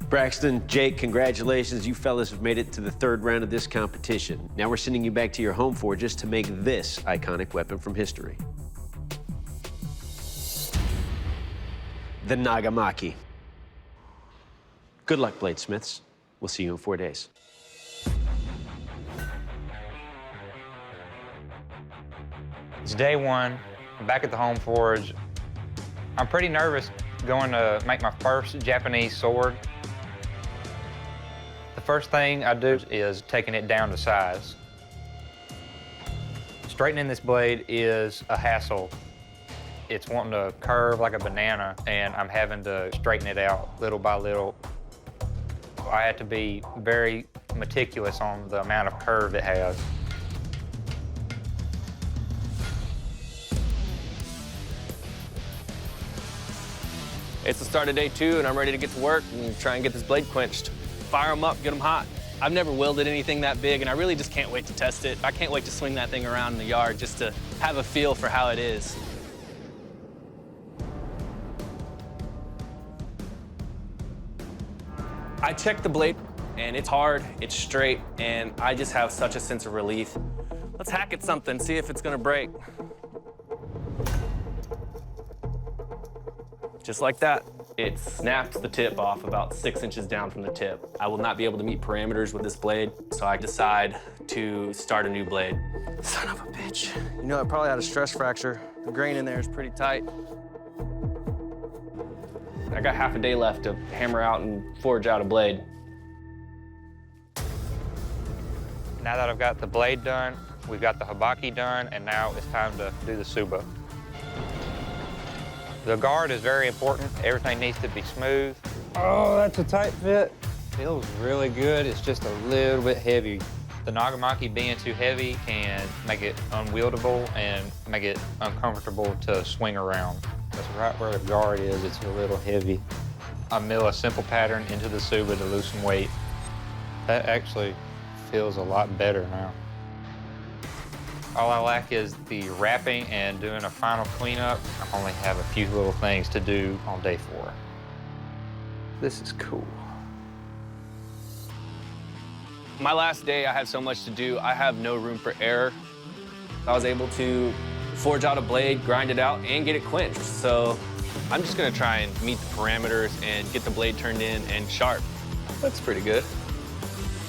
Braxton, Jake, congratulations. You fellas have made it to the third round of this competition. Now we're sending you back to your home forges to make this iconic weapon from history. The Nagamaki. Good luck, bladesmiths. We'll see you in 4 days. It's day one. I'm back at the home forge. I'm pretty nervous going to make my first Japanese sword. The first thing I do is taking it down to size. Straightening this blade is a hassle. It's wanting to curve like a banana, and I'm having to straighten it out little by little. I had to be very meticulous on the amount of curve it has. It's the start of day 2, and I'm ready to get to work and try and get this blade quenched. Fire them up, get them hot. I've never welded anything that big, and I really just can't wait to test it. I can't wait to swing that thing around in the yard just to have a feel for how it is. I checked the blade, and it's hard, it's straight, and I just have such a sense of relief. Let's hack at something, see if it's gonna break. Just like that. It snaps the tip off about 6 inches down from the tip. I will not be able to meet parameters with this blade, so I decide to start a new blade. Son of a bitch. You know, I probably had a stress fracture. The grain in there is pretty tight. I got half a day left to hammer out and forge out a blade. Now that I've got the blade done, we've got the hibaki done, and now it's time to do the subba. The guard is very important. Everything needs to be smooth. Oh, that's a tight fit. Feels really good. It's just a little bit heavy. The Nagamaki being too heavy can make it unwieldable and make it uncomfortable to swing around. That's right where the guard is. It's a little heavy. I mill a simple pattern into the subba to lose some weight. That actually feels a lot better now. All I lack is the wrapping and doing a final cleanup. I only have a few little things to do on day 4. This is cool. My last day, I had so much to do. I have no room for error. I was able to forge out a blade, grind it out, and get it quenched. So I'm just gonna try and meet the parameters and get the blade turned in and sharp. That's pretty good.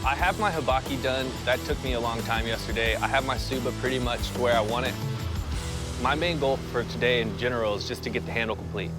I have my hibaki done. That took me a long time yesterday. I have my subba pretty much to where I want it. My main goal for today in general is just to get the handle complete.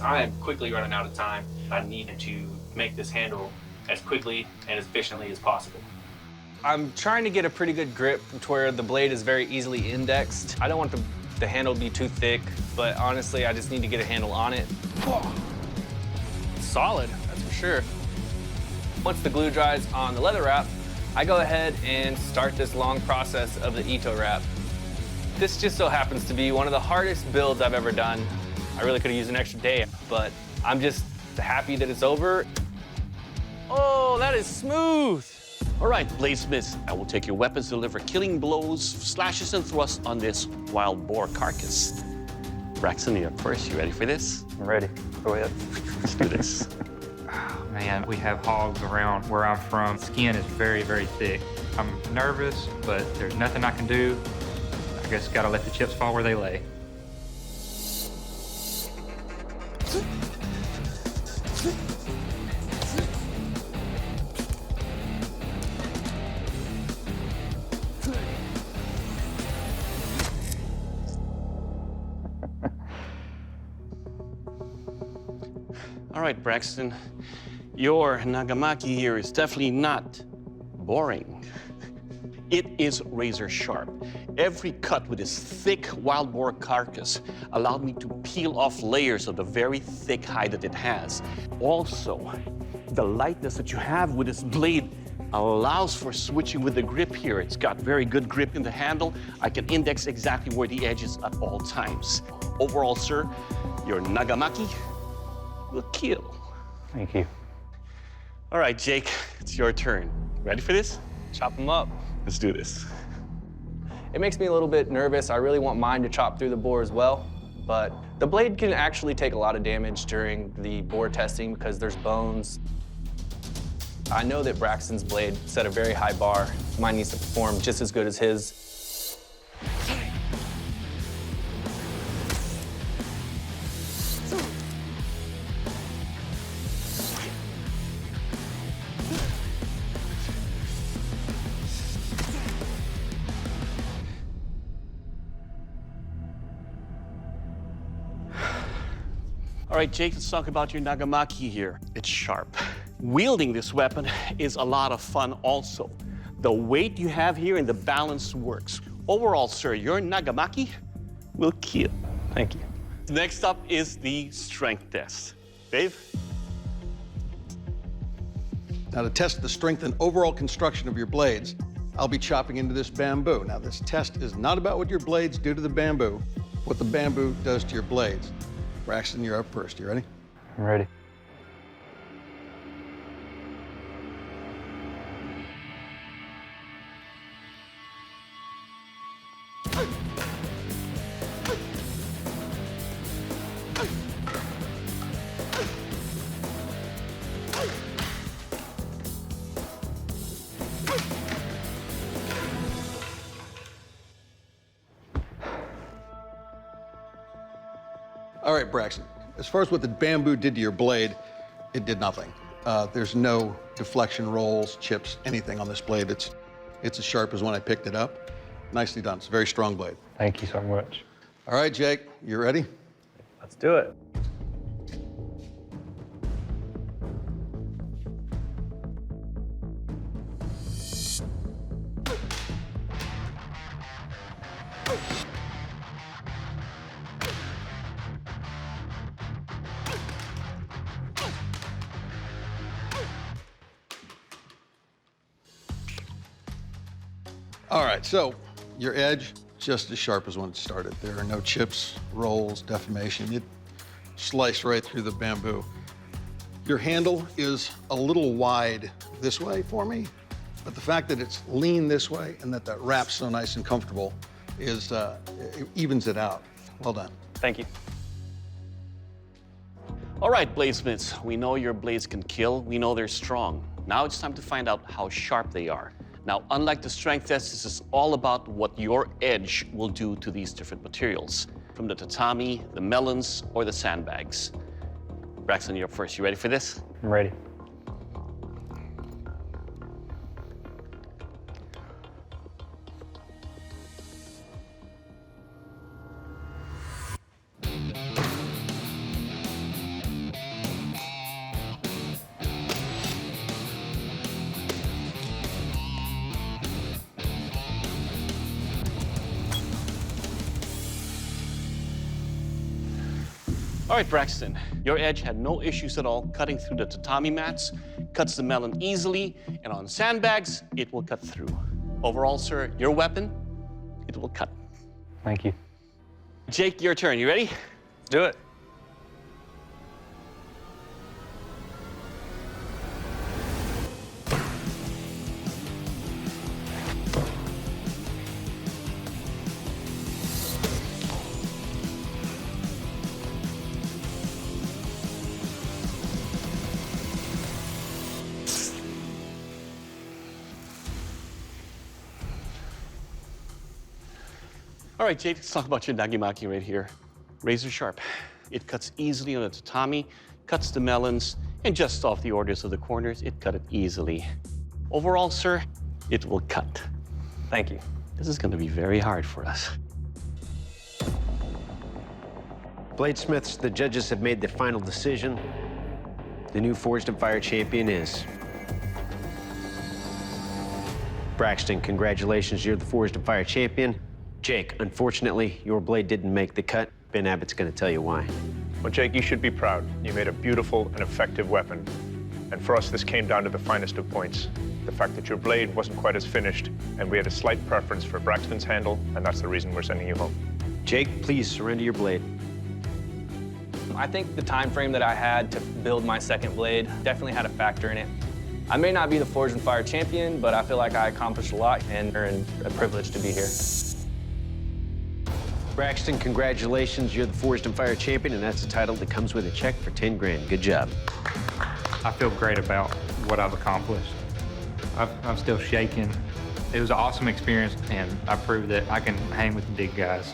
I am quickly running out of time. I need to make this handle as quickly and as efficiently as possible. I'm trying to get a pretty good grip to where the blade is very easily indexed. I don't want the handle to be too thick, but honestly, I just need to get a handle on it. Solid, that's for sure. Once the glue dries on the leather wrap, I go ahead and start this long process of the Ito wrap. This just so happens to be one of the hardest builds I've ever done. I really could have used an extra day, but I'm just happy that it's over. Oh, that is smooth. All right, bladesmiths, I will take your weapons to deliver killing blows, slashes, and thrusts on this wild boar carcass. Braxton, you're up first. You ready for this? I'm ready. Go ahead. Let's do this. Oh, man, we have hogs around where I'm from. Skin is very, very thick. I'm nervous, but there's nothing I can do. I guess gotta let the chips fall where they lay. All right, Braxton, your Nagamaki here is definitely not boring. It is razor sharp. Every cut with this thick wild boar carcass allowed me to peel off layers of the very thick hide that it has. Also, the lightness that you have with this blade allows for switching with the grip here. It's got very good grip in the handle. I can index exactly where the edge is at all times. Overall, sir, your Nagamaki will kill. Thank you. All right, Jake, it's your turn. Ready for this? Chop them up. Let's do this. It makes me a little bit nervous. I really want mine to chop through the boar as well, but the blade can actually take a lot of damage during the boar testing because there's bones. I know that Braxton's blade set a very high bar. Mine needs to perform just as good as his. All right, Jake, let's talk about your Nagamaki here. It's sharp. Wielding this weapon is a lot of fun also. The weight you have here and the balance works. Overall, sir, your Nagamaki will kill. Thank you. Next up is the strength test. Dave? Now, to test the strength and overall construction of your blades, I'll be chopping into this bamboo. Now, this test is not about what your blades do to the bamboo, what the bamboo does to your blades. Braxton, you're up first. You ready? I'm ready. All right, Braxton. As far as what the bamboo did to your blade, it did nothing. There's no deflection rolls, chips, anything on this blade. It's as sharp as when I picked it up. Nicely done. It's a very strong blade. Thank you so much. All right, Jake, you ready? Let's do it. All right, so your edge, just as sharp as when it started. There are no chips, rolls, deformation. It sliced right through the bamboo. Your handle is a little wide this way for me, but the fact that it's lean this way and that wrap's so nice and comfortable is, it evens it out. Well done. Thank you. All right, bladesmiths, we know your blades can kill. We know they're strong. Now it's time to find out how sharp they are. Now, unlike the strength test, this is all about what your edge will do to these different materials, from the tatami, the melons, or the sandbags. Braxton, you're up first. You ready for this? I'm ready. All right, Braxton, your edge had no issues at all cutting through the tatami mats, cuts the melon easily, and on sandbags, it will cut through. Overall, sir, your weapon, it will cut. Thank you. Jake, your turn. You ready? Let's do it. All right, Jake, let's talk about your Nagamaki right here. Razor sharp. It cuts easily on the tatami, cuts the melons, and just off the orders of the corners, it cut it easily. Overall, sir, it will cut. Thank you. This is going to be very hard for us. Bladesmiths, the judges have made the final decision. The new Forged and Fire champion is Braxton. Congratulations, you're the Forged and Fire champion. Jake, unfortunately, your blade didn't make the cut. Ben Abbott's going to tell you why. Well, Jake, you should be proud. You made a beautiful and effective weapon. And for us, this came down to the finest of points. The fact that your blade wasn't quite as finished, and we had a slight preference for Braxton's handle, and that's the reason we're sending you home. Jake, please surrender your blade. I think the time frame that I had to build my second blade definitely had a factor in it. I may not be the Forged and Fire champion, but I feel like I accomplished a lot and earned a privilege to be here. Braxton, congratulations. You're the Forged and Fire champion, and that's a title that comes with a check for 10 grand. Good job. I feel great about what what I've accomplished. I'm still shaking. It was an awesome experience, and I proved that I can hang with the big guys.